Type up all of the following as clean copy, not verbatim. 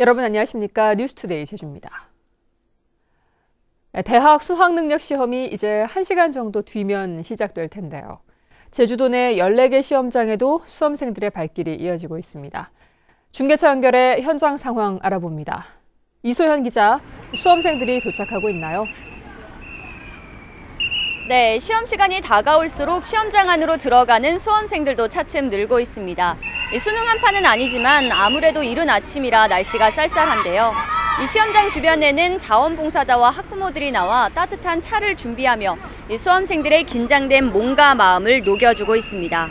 여러분 안녕하십니까? 뉴스투데이 제주입니다. 대학 수학능력 시험이 이제 1시간 정도 뒤면 시작될 텐데요. 제주도 내 14개 시험장에도 수험생들의 발길이 이어지고 있습니다. 중계차 연결해 현장 상황 알아봅니다. 이소현 기자, 수험생들이 도착하고 있나요? 네, 시험 시간이 다가올수록 시험장 안으로 들어가는 수험생들도 차츰 늘고 있습니다. 수능 한파는 아니지만 아무래도 이른 아침이라 날씨가 쌀쌀한데요. 이 시험장 주변에는 자원봉사자와 학부모들이 나와 따뜻한 차를 준비하며 이 수험생들의 긴장된 몸과 마음을 녹여주고 있습니다.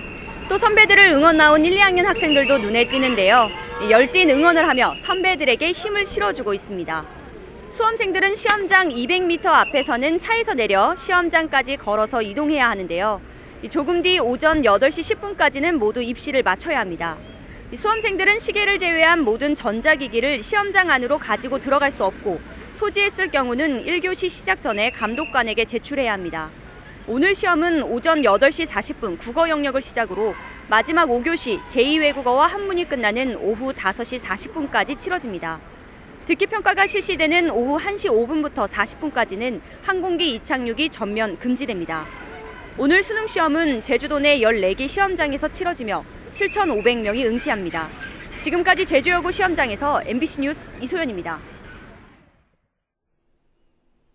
또 선배들을 응원 나온 1, 2학년 학생들도 눈에 띄는데요. 열띤 응원을 하며 선배들에게 힘을 실어주고 있습니다. 수험생들은 시험장 200m 앞에서는 차에서 내려 시험장까지 걸어서 이동해야 하는데요. 조금 뒤 오전 8시 10분까지는 모두 입시를 마쳐야 합니다. 수험생들은 시계를 제외한 모든 전자기기를 시험장 안으로 가지고 들어갈 수 없고 소지했을 경우는 1교시 시작 전에 감독관에게 제출해야 합니다. 오늘 시험은 오전 8시 40분 국어 영역을 시작으로 마지막 5교시 제2외국어와 한문이 끝나는 오후 5시 40분까지 치러집니다. 듣기평가가 실시되는 오후 1시 5분부터 40분까지는 항공기 이착륙이 전면 금지됩니다. 오늘 수능 시험은 제주도 내 14개 시험장에서 치러지며 7,500명이 응시합니다. 지금까지 제주여고 시험장에서 MBC 뉴스 이소연입니다.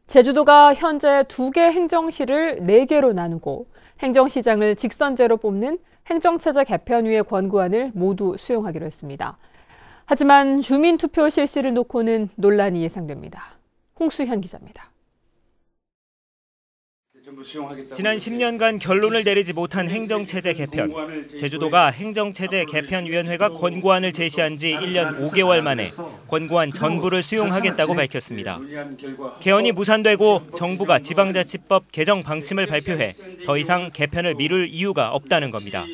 제주도가 현재 2개 행정시를 4개로 나누고 행정시장을 직선제로 뽑는 행정체제 개편위의 권고안을 모두 수용하기로 했습니다. 하지만 주민투표 실시를 놓고는 논란이 예상됩니다. 홍수현 기자입니다. 지난 10년간 결론을 내리지 못한 행정체제 개편. 제주도가 행정체제 개편위원회가 권고안을 제시한 지 1년 5개월 만에 권고안 전부를 수용하겠다고 밝혔습니다. 개헌이 무산되고 정부가 지방자치법 개정 방침을 발표해 더 이상 개편을 미룰 이유가 없다는 겁니다.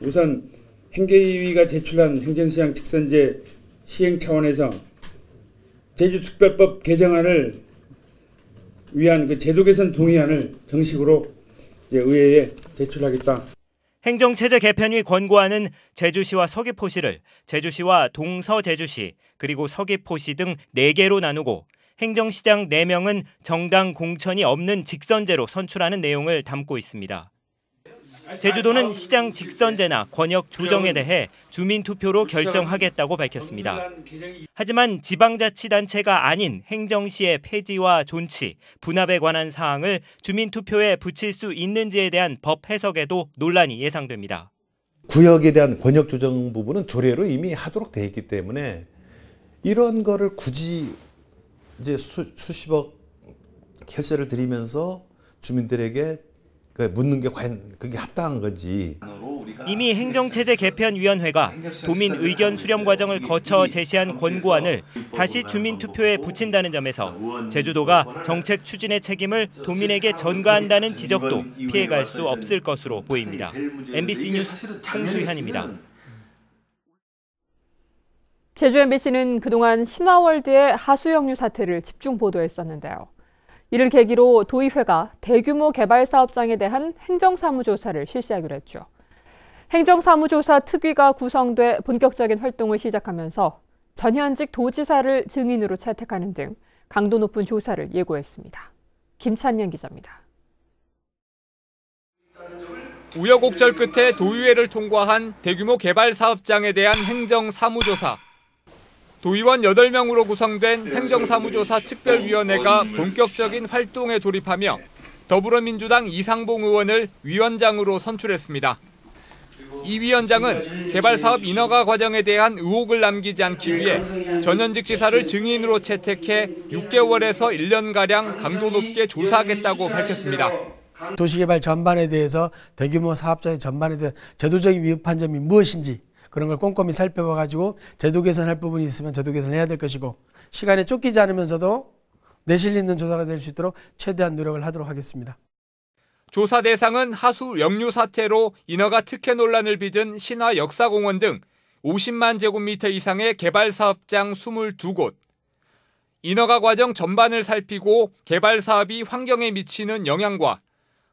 우선 행계위가 제출한 행정시장 직선제 시행 차원에서 제주특별법 개정안을 위한 제도 개선 동의안을 정식으로 의회에 제출하겠다. 행정체제 개편위 권고안은 제주시와 서귀포시를 제주시와 동서제주시 그리고 서귀포시 등 4개로 나누고 행정시장 4명은 정당 공천이 없는 직선제로 선출하는 내용을 담고 있습니다. 제주도는 시장 직선제나 권역 조정에 대해 주민투표로 결정하겠다고 밝혔습니다. 하지만 지방자치단체가 아닌 행정시의 폐지와 존치, 분합에 관한 사항을 주민투표에 붙일 수 있는지에 대한 법 해석에도 논란이 예상됩니다. 구역에 대한 권역 조정 부분은 조례로 이미 하도록 돼 있기 때문에 이런 거를 굳이 이제 수십억 혈세를 들이면서 주민들에게 묻는 게 과연 그게 합당한 건지. 이미 행정체제 개편위원회가 도민 의견 수렴 과정을 거쳐 제시한 권고안을 다시 주민투표에 붙인다는 점에서 제주도가 정책 추진의 책임을 도민에게 전가한다는 지적도 피해갈 수 없을 것으로 보입니다. MBC 뉴스 홍수현입니다. 제주 MBC는 그동안 신화월드의 하수역류 사태를 집중 보도했었는데요. 이를 계기로 도의회가 대규모 개발 사업장에 대한 행정사무조사를 실시하기로 했죠. 행정사무조사 특위가 구성돼 본격적인 활동을 시작하면서 전현직 도지사를 증인으로 채택하는 등 강도 높은 조사를 예고했습니다. 김찬년 기자입니다. 우여곡절 끝에 도의회를 통과한 대규모 개발 사업장에 대한 행정사무조사. 도의원 8명으로 구성된 행정사무조사 특별위원회가 본격적인 활동에 돌입하며 더불어민주당 이상봉 의원을 위원장으로 선출했습니다. 이 위원장은 개발사업 인허가 과정에 대한 의혹을 남기지 않기 위해 전현직 지사를 증인으로 채택해 6개월에서 1년가량 강도 높게 조사하겠다고 밝혔습니다. 도시개발 전반에 대해서 대규모 사업장의 전반에 대한 제도적인 위법한 점이 무엇인지 그런 걸 꼼꼼히 살펴봐가지고 제도 개선할 부분이 있으면 제도 개선해야 될 것이고 시간에 쫓기지 않으면서도 내실 있는 조사가 될 수 있도록 최대한 노력을 하도록 하겠습니다. 조사 대상은 하수 역류 사태로 인허가 특혜 논란을 빚은 신화 역사공원 등 50만 제곱미터 이상의 개발 사업장 22곳. 인허가 과정 전반을 살피고 개발 사업이 환경에 미치는 영향과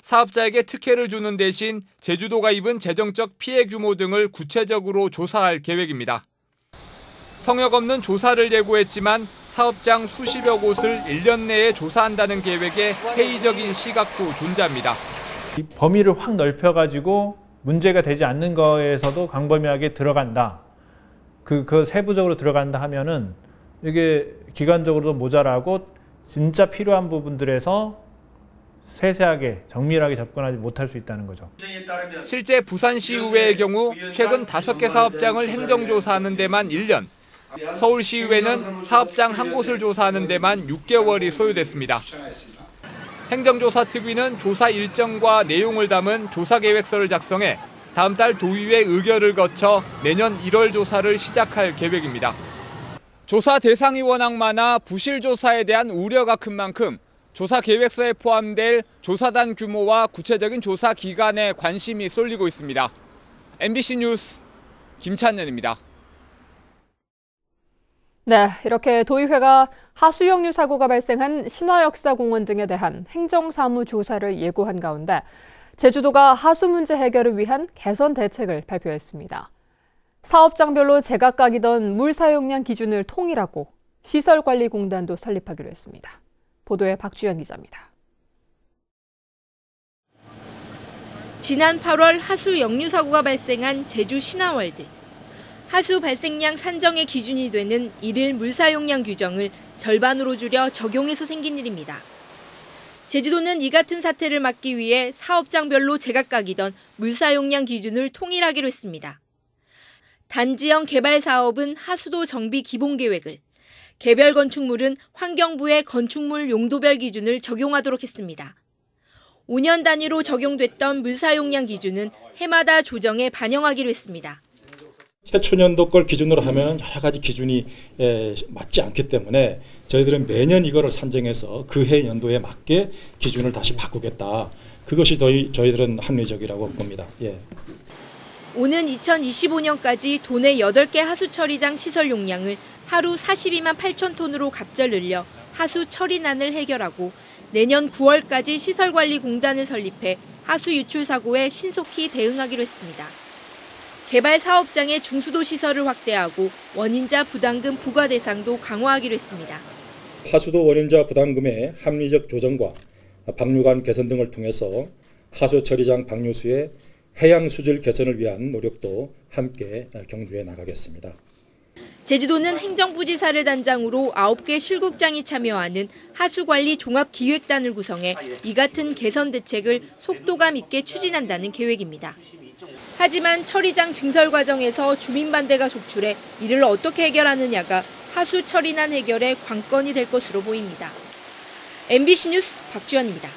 사업자에게 특혜를 주는 대신 제주도가 입은 재정적 피해 규모 등을 구체적으로 조사할 계획입니다. 성역 없는 조사를 예고했지만 사업장 수십여 곳을 1년 내에 조사한다는 계획에 회의적인 시각도 존재합니다. 이 범위를 확 넓혀가지고 문제가 되지 않는 거에서도 광범위하게 들어간다. 그 세부적으로 들어간다 하면은 이게 기간적으로도 모자라고 진짜 필요한 부분들에서 세세하게 정밀하게 접근하지 못할 수 있다는 거죠. 실제 부산시의회의 경우 최근 5개 사업장을 행정조사하는 데만 1년, 서울시의회는 사업장 한 곳을 조사하는 데만 6개월이 소요됐습니다. 행정조사 특위는 조사 일정과 내용을 담은 조사계획서를 작성해 다음 달 도의회 의결을 거쳐 내년 1월 조사를 시작할 계획입니다. 조사 대상이 워낙 많아 부실 조사에 대한 우려가 큰 만큼 조사 계획서에 포함될 조사단 규모와 구체적인 조사 기간에 관심이 쏠리고 있습니다. MBC 뉴스 김찬년입니다. 네, 이렇게 도의회가 하수역류 사고가 발생한 신화역사공원 등에 대한 행정사무 조사를 예고한 가운데 제주도가 하수 문제 해결을 위한 개선 대책을 발표했습니다. 사업장별로 제각각이던 물 사용량 기준을 통일하고 시설관리공단도 설립하기로 했습니다. 보도에 박주연 기자입니다. 지난 8월 하수 역류 사고가 발생한 제주 신화월드. 하수 발생량 산정의 기준이 되는 일일 물 사용량 규정을 절반으로 줄여 적용해서 생긴 일입니다. 제주도는 이 같은 사태를 막기 위해 사업장별로 제각각이던 물 사용량 기준을 통일하기로 했습니다. 단지형 개발 사업은 하수도 정비 기본 계획을, 개별 건축물은 환경부의 건축물 용도별 기준을 적용하도록 했습니다. 5년 단위로 적용됐던 물 사용량 기준은 해마다 조정에 반영하기로 했습니다. 해초년도 걸 기준으로 하면 여러 가지 기준이 맞지 않기 때문에 저희들은 매년 이거를 산정해서 그 해 연도에 맞게 기준을 다시 바꾸겠다. 그것이 저희들은 합리적이라고 봅니다. 예. 오는 2025년까지 도내 8개 하수 처리장 시설 용량을 하루 42만 8천 톤으로 갑절 늘려 하수 처리난을 해결하고 내년 9월까지 시설관리공단을 설립해 하수 유출 사고에 신속히 대응하기로 했습니다. 개발 사업장의 중수도 시설을 확대하고 원인자 부담금 부과 대상도 강화하기로 했습니다. 하수도 원인자 부담금의 합리적 조정과 방류관 개선 등을 통해서 하수 처리장 방류수의 해양 수질 개선을 위한 노력도 함께 경주해 나가겠습니다. 제주도는 행정부지사를 단장으로 9개 실국장이 참여하는 하수관리 종합기획단을 구성해 이 같은 개선 대책을 속도감 있게 추진한다는 계획입니다. 하지만 처리장 증설 과정에서 주민 반대가 속출해 이를 어떻게 해결하느냐가 하수 처리난 해결의 관건이 될 것으로 보입니다. MBC 뉴스 박주연입니다.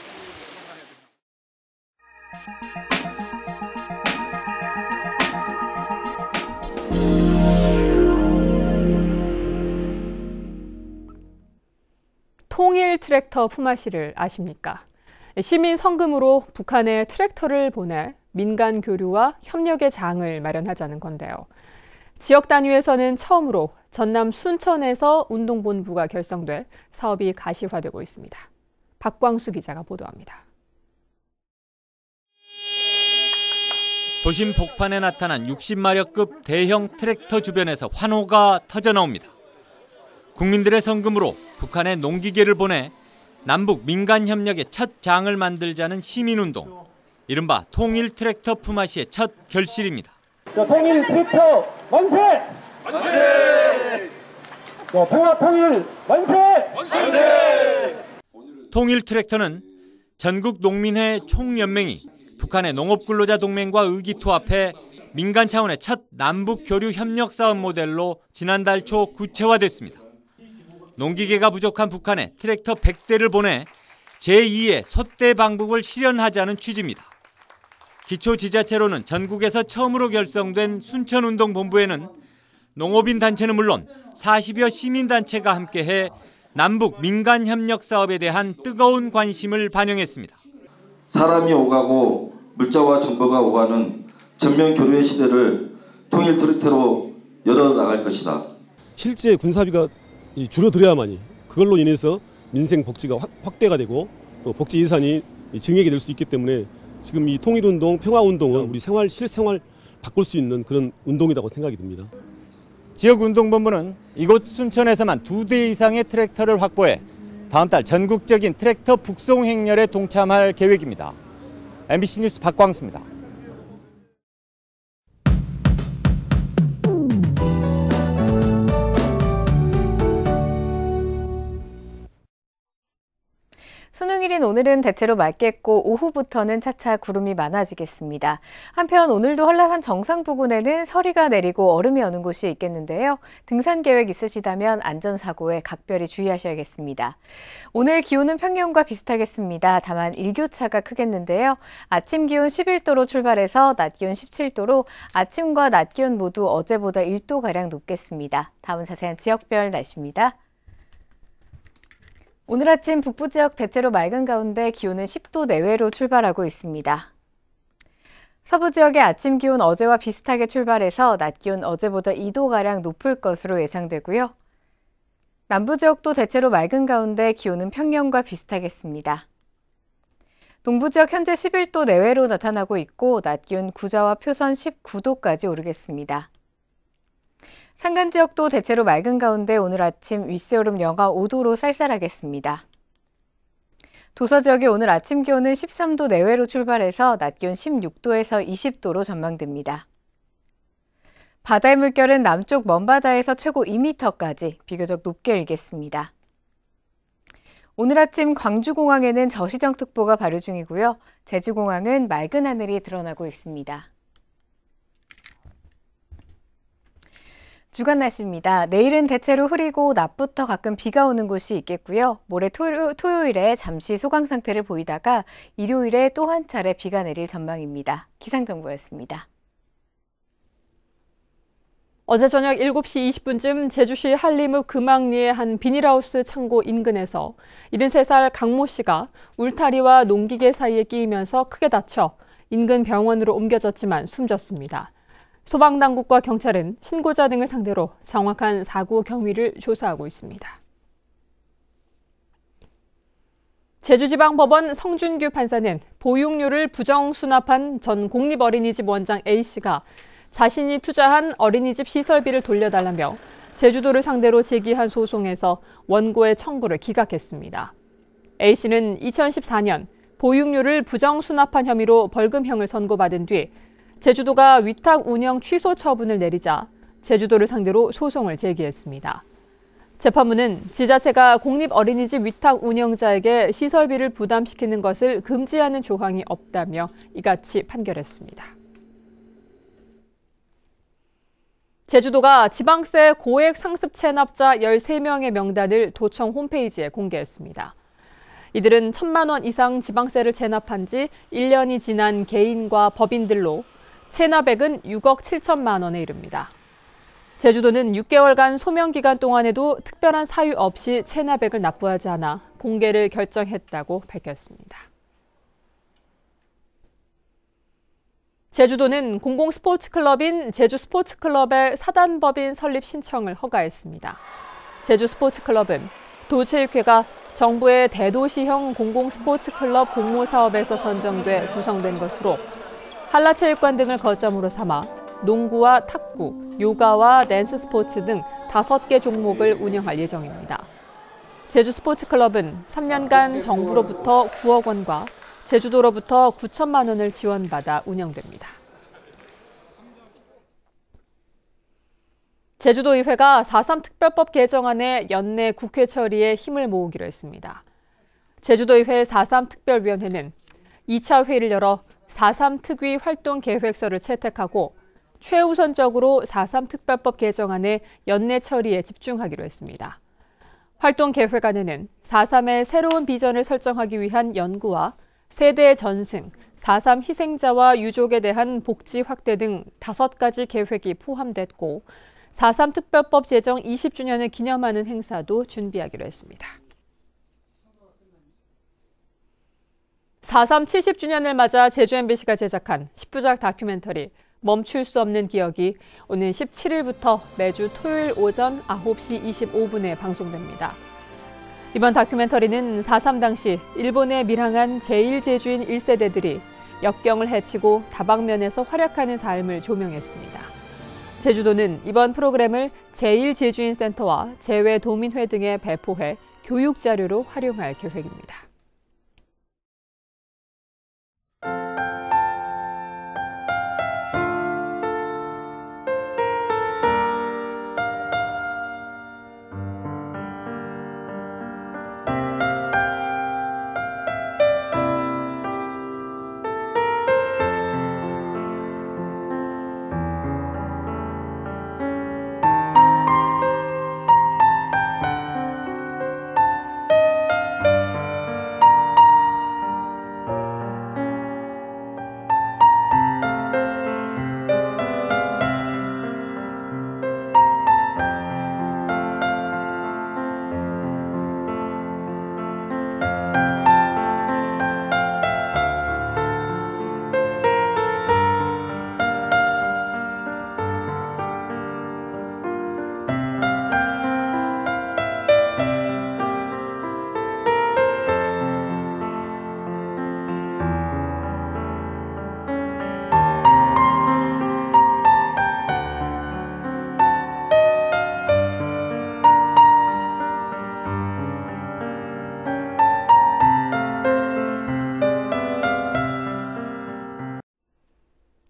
통일 트랙터 품앗이를 아십니까? 시민 성금으로 북한에 트랙터를 보내 민간 교류와 협력의 장을 마련하자는 건데요. 지역 단위에서는 처음으로 전남 순천에서 운동본부가 결성돼 사업이 가시화되고 있습니다. 박광수 기자가 보도합니다. 도심 복판에 나타난 60마력급 대형 트랙터 주변에서 환호가 터져나옵니다. 국민들의 성금으로 북한에 농기계를 보내 남북 민간 협력의 첫 장을 만들자는 시민운동. 이른바 통일 트랙터 품앗이의 첫 결실입니다. 통일 트랙터 만세! 만세! 평화 통일 만세! 만세! 통일 트랙터는 전국 농민회 총연맹이 북한의 농업근로자 동맹과 의기투합해 민간 차원의 첫 남북 교류 협력 사업 모델로 지난달 초 구체화됐습니다. 농기계가 부족한 북한에 트랙터 100대를 보내 제2의 소대 방북을 실현하자는 취지입니다. 기초지자체로는 전국에서 처음으로 결성된 순천운동본부에는 농업인 단체는 물론 40여 시민단체가 함께해 남북 민간협력 사업에 대한 뜨거운 관심을 반영했습니다. 사람이 오가고 물자와 정보가 오가는 전면교류의 시대를 통일 트랙터로 열어나갈 것이다. 실제 군사비가 줄어들어야만이 그걸로 인해서 민생 복지가 확대가 되고 또 복지 예산이 증액이 될 수 있기 때문에 지금 이 통일운동, 평화운동은 우리 실생활 바꿀 수 있는 그런 운동이라고 생각이 듭니다. 지역운동본부는 이곳 순천에서만 2대 이상의 트랙터를 확보해 다음 달 전국적인 트랙터 북송 행렬에 동참할 계획입니다. MBC 뉴스 박광수입니다. 수능일인 오늘은 대체로 맑겠고 오후부터는 차차 구름이 많아지겠습니다. 한편 오늘도 한라산 정상 부근에는 서리가 내리고 얼음이 오는 곳이 있겠는데요. 등산 계획 있으시다면 안전사고에 각별히 주의하셔야겠습니다. 오늘 기온은 평년과 비슷하겠습니다. 다만 일교차가 크겠는데요. 아침 기온 11도로 출발해서 낮 기온 17도로 아침과 낮 기온 모두 어제보다 1도가량 높겠습니다. 다음은 자세한 지역별 날씨입니다. 오늘 아침 북부 지역 대체로 맑은 가운데 기온은 10도 내외로 출발하고 있습니다. 서부 지역의 아침 기온 어제와 비슷하게 출발해서 낮 기온 어제보다 2도가량 높을 것으로 예상되고요. 남부 지역도 대체로 맑은 가운데 기온은 평년과 비슷하겠습니다. 동부 지역 현재 11도 내외로 나타나고 있고 낮 기온 구자와 표선 19도까지 오르겠습니다. 산간 지역도 대체로 맑은 가운데 오늘 아침 윗세오름 영하 5도로 쌀쌀하겠습니다. 도서 지역의 오늘 아침 기온은 13도 내외로 출발해서 낮 기온 16도에서 20도로 전망됩니다. 바다의 물결은 남쪽 먼바다에서 최고 2m까지 비교적 높게 일겠습니다. 오늘 아침 광주공항에는 저시정특보가 발효 중이고요. 제주공항은 맑은 하늘이 드러나고 있습니다. 주간 날씨입니다. 내일은 대체로 흐리고 낮부터 가끔 비가 오는 곳이 있겠고요. 모레 토요일에 잠시 소강 상태를 보이다가 일요일에 또 한 차례 비가 내릴 전망입니다. 기상정보였습니다. 어제 저녁 7시 20분쯤 제주시 한림읍 금악리의 한 비닐하우스 창고 인근에서 73살 강모 씨가 울타리와 농기계 사이에 끼이면서 크게 다쳐 인근 병원으로 옮겨졌지만 숨졌습니다. 소방당국과 경찰은 신고자 등을 상대로 정확한 사고 경위를 조사하고 있습니다. 제주지방법원 성준규 판사는 보육료를 부정수납한 전 공립어린이집 원장 A씨가 자신이 투자한 어린이집 시설비를 돌려달라며 제주도를 상대로 제기한 소송에서 원고의 청구를 기각했습니다. A씨는 2014년 보육료를 부정수납한 혐의로 벌금형을 선고받은 뒤 제주도가 위탁 운영 취소 처분을 내리자 제주도를 상대로 소송을 제기했습니다. 재판부는 지자체가 공립어린이집 위탁 운영자에게 시설비를 부담시키는 것을 금지하는 조항이 없다며 이같이 판결했습니다. 제주도가 지방세 고액 상습 체납자 13명의 명단을 도청 홈페이지에 공개했습니다. 이들은 1,000만 원 이상 지방세를 체납한 지 1년이 지난 개인과 법인들로 체납액은 6억 7천만 원에 이릅니다. 제주도는 6개월간 소명 기간 동안에도 특별한 사유 없이 체납액을 납부하지 않아 공개를 결정했다고 밝혔습니다. 제주도는 공공스포츠클럽인 제주스포츠클럽의 사단법인 설립 신청을 허가했습니다. 제주스포츠클럽은 도체육회가 정부의 대도시형 공공스포츠클럽 공모사업에서 선정돼 구성된 것으로 한라체육관 등을 거점으로 삼아 농구와 탁구, 요가와 댄스 스포츠 등 5개 종목을 운영할 예정입니다. 제주스포츠클럽은 3년간 정부로부터 9억 원과 제주도로부터 9천만 원을 지원받아 운영됩니다. 제주도의회가 4.3 특별법 개정안의 연내 국회 처리에 힘을 모으기로 했습니다. 제주도의회 4.3 특별위원회는 2차 회의를 열어 4.3 특위 활동 계획서를 채택하고 최우선적으로 4.3 특별법 개정안의 연내 처리에 집중하기로 했습니다. 활동 계획안에는 4.3의 새로운 비전을 설정하기 위한 연구와 세대 전승, 4.3 희생자와 유족에 대한 복지 확대 등 5가지 계획이 포함됐고 4.3 특별법 제정 20주년을 기념하는 행사도 준비하기로 했습니다. 4.3 70주년을 맞아 제주 MBC가 제작한 10부작 다큐멘터리 멈출 수 없는 기억이 오는 17일부터 매주 토요일 오전 9시 25분에 방송됩니다. 이번 다큐멘터리는 4.3 당시 일본에 밀항한 제1제주인 1세대들이 역경을 헤치고 다방면에서 활약하는 삶을 조명했습니다. 제주도는 이번 프로그램을 제1제주인센터와 재외도민회 등에 배포해 교육 자료로 활용할 계획입니다.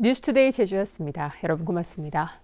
뉴스투데이 제주였습니다. 여러분 고맙습니다.